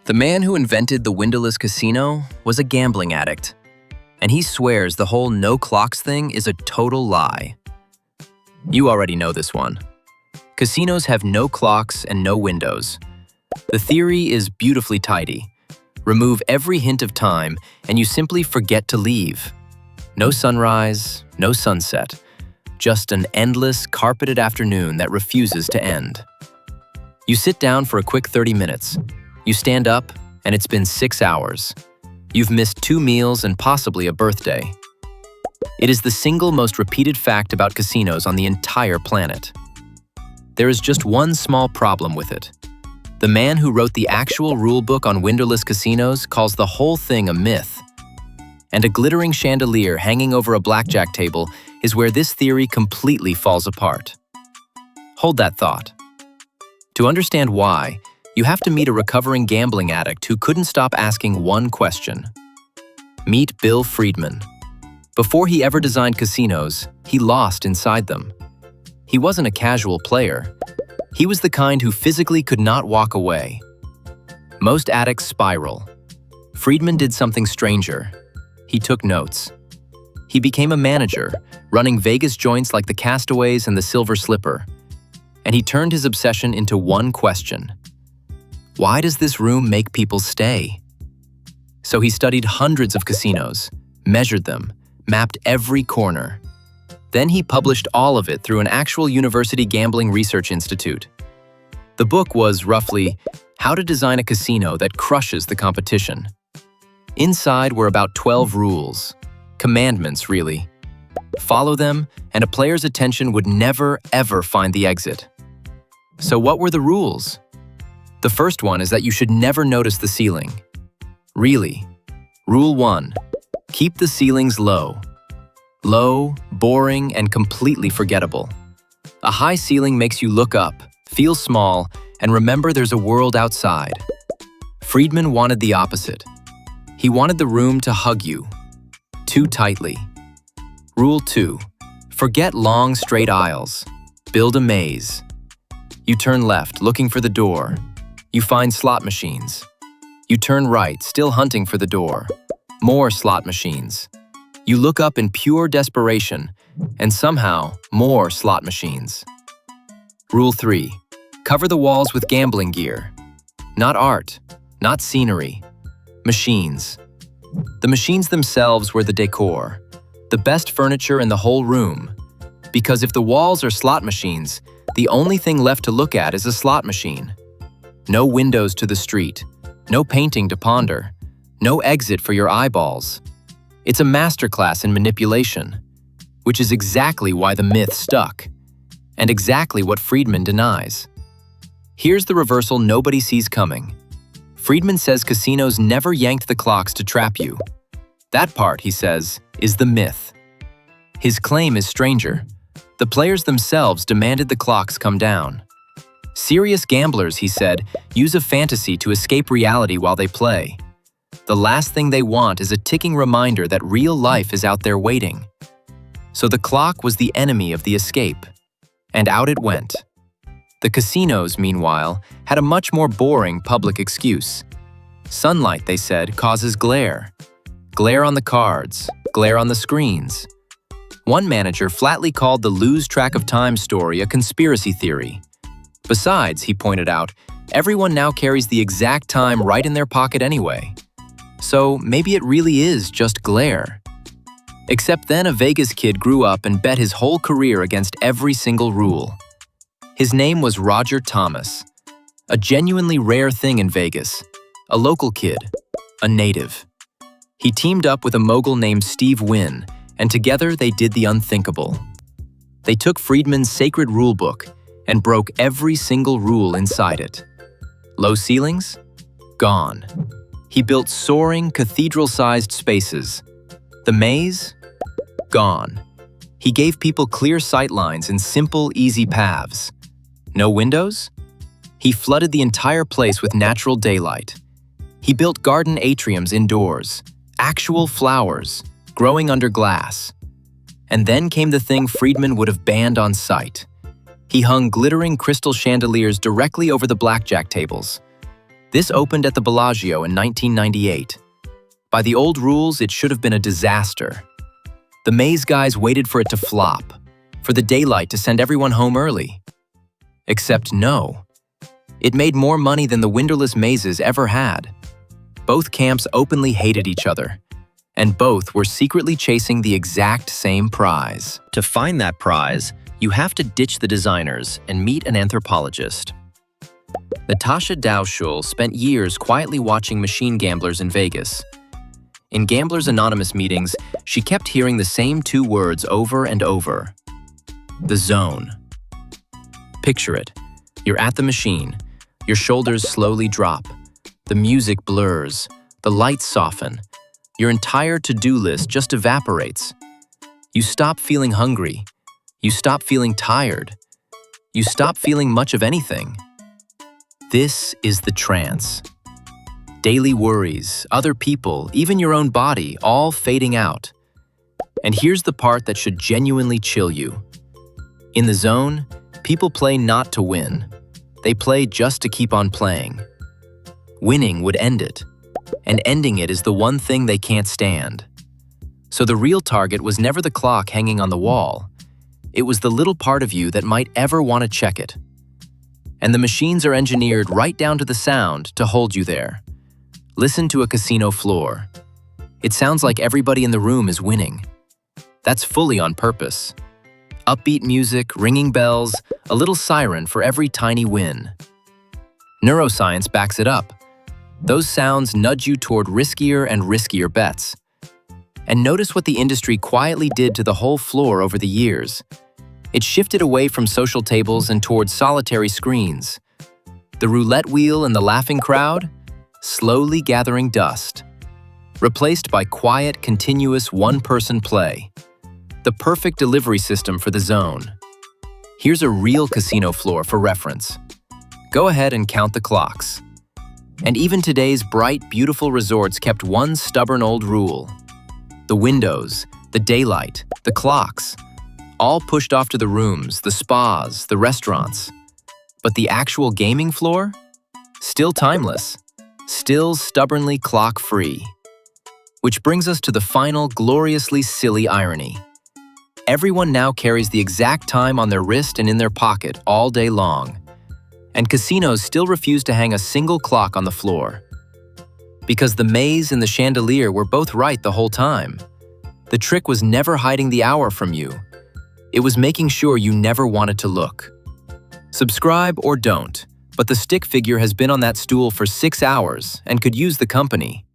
The man who invented the windowless casino was a gambling addict, and he swears the whole no clocks thing is a total lie. You already know this one. Casinos have no clocks and no windows. The theory is beautifully tidy. Remove every hint of time, and you simply forget to leave. No sunrise, no sunset, just an endless, carpeted afternoon that refuses to end. You sit down for a quick 30 minutes. You stand up, and it's been 6 hours. You've missed 2 meals and possibly a birthday. It is the single most repeated fact about casinos on the entire planet. There is just one small problem with it. The man who wrote the actual rulebook on windowless casinos calls the whole thing a myth. And a glittering chandelier hanging over a blackjack table is where this theory completely falls apart. Hold that thought. To understand why, you have to meet a recovering gambling addict who couldn't stop asking one question. Meet Bill Friedman. Before he ever designed casinos, he lost inside them. He wasn't a casual player. He was the kind who physically could not walk away. Most addicts spiral. Friedman did something stranger. He took notes. He became a manager, running Vegas joints like the Castaways and the Silver Slipper. And he turned his obsession into one question. Why does this room make people stay? So he studied hundreds of casinos, measured them, mapped every corner. Then he published all of it through an actual university gambling research institute. The book was, roughly, How to Design a Casino That Crushes the Competition. Inside were about 12 rules. Commandments, really. Follow them, and a player's attention would never, ever find the exit. So what were the rules? The first one is that you should never notice the ceiling. Really. Rule 1. Keep the ceilings low. Low, boring, and completely forgettable. A high ceiling makes you look up, feel small, and remember there's a world outside. Friedman wanted the opposite. He wanted the room to hug you. Too tightly. Rule 2. Forget long, straight aisles. Build a maze. You turn left, looking for the door. You find slot machines. You turn right, still hunting for the door. More slot machines. You look up in pure desperation, and somehow, more slot machines. Rule 3. Cover the walls with gambling gear. Not art, not scenery. Machines. The machines themselves were the decor, the best furniture in the whole room. Because if the walls are slot machines, the only thing left to look at is a slot machine. No windows to the street, no painting to ponder, no exit for your eyeballs. It's a masterclass in manipulation, which is exactly why the myth stuck, and exactly what Friedman denies. Here's the reversal nobody sees coming. Friedman says casinos never yanked the clocks to trap you. That part, he says, is the myth. His claim is stranger. The players themselves demanded the clocks come down. Serious gamblers, he said, use a fantasy to escape reality while they play. The last thing they want is a ticking reminder that real life is out there waiting. So the clock was the enemy of the escape. And out it went. The casinos, meanwhile, had a much more boring public excuse. Sunlight, they said, causes glare. Glare on the cards, glare on the screens. One manager flatly called the lose track of time story a conspiracy theory. Besides, he pointed out, everyone now carries the exact time right in their pocket anyway. So maybe it really is just glare. Except then a Vegas kid grew up and bet his whole career against every single rule. His name was Roger Thomas, a genuinely rare thing in Vegas, a local kid, a native. He teamed up with a mogul named Steve Wynn, and together they did the unthinkable. They took Friedman's sacred rulebook and broke every single rule inside it. Low ceilings? Gone. He built soaring, cathedral-sized spaces. The maze? Gone. He gave people clear sight lines and simple, easy paths. No windows? He flooded the entire place with natural daylight. He built garden atriums indoors, actual flowers, growing under glass. And then came the thing Friedman would have banned on sight. He hung glittering crystal chandeliers directly over the blackjack tables. This opened at the Bellagio in 1998. By the old rules, it should have been a disaster. The maze guys waited for it to flop, for the daylight to send everyone home early. Except no. It made more money than the windowless mazes ever had. Both camps openly hated each other, and both were secretly chasing the exact same prize. To find that prize, you have to ditch the designers and meet an anthropologist. Natasha Dowschul spent years quietly watching machine gamblers in Vegas. In Gamblers Anonymous meetings, she kept hearing the same two words over and over. The zone. Picture it. You're at the machine. Your shoulders slowly drop. The music blurs. The lights soften. Your entire to-do list just evaporates. You stop feeling hungry. You stop feeling tired. You stop feeling much of anything. This is the trance. Daily worries, other people, even your own body, all fading out. And here's the part that should genuinely chill you. In the zone, people play not to win. They play just to keep on playing. Winning would end it, and ending it is the one thing they can't stand. So the real target was never the clock hanging on the wall. It was the little part of you that might ever want to check it. And the machines are engineered right down to the sound to hold you there. Listen to a casino floor. It sounds like everybody in the room is winning. That's fully on purpose. Upbeat music, ringing bells, a little siren for every tiny win. Neuroscience backs it up. Those sounds nudge you toward riskier and riskier bets. And notice what the industry quietly did to the whole floor over the years. It shifted away from social tables and towards solitary screens. The roulette wheel and the laughing crowd, slowly gathering dust. Replaced by quiet, continuous one-person play. The perfect delivery system for the zone. Here's a real casino floor for reference. Go ahead and count the clocks. And even today's bright, beautiful resorts kept one stubborn old rule. The windows, the daylight, the clocks, all pushed off to the rooms, the spas, the restaurants. But the actual gaming floor? Still timeless, still stubbornly clock-free. Which brings us to the final gloriously silly irony. Everyone now carries the exact time on their wrist and in their pocket all day long. And casinos still refuse to hang a single clock on the floor. Because the maze and the chandelier were both right the whole time. The trick was never hiding the hour from you. It was making sure you never wanted to look. Subscribe or don't, but the stick figure has been on that stool for 6 hours and could use the company.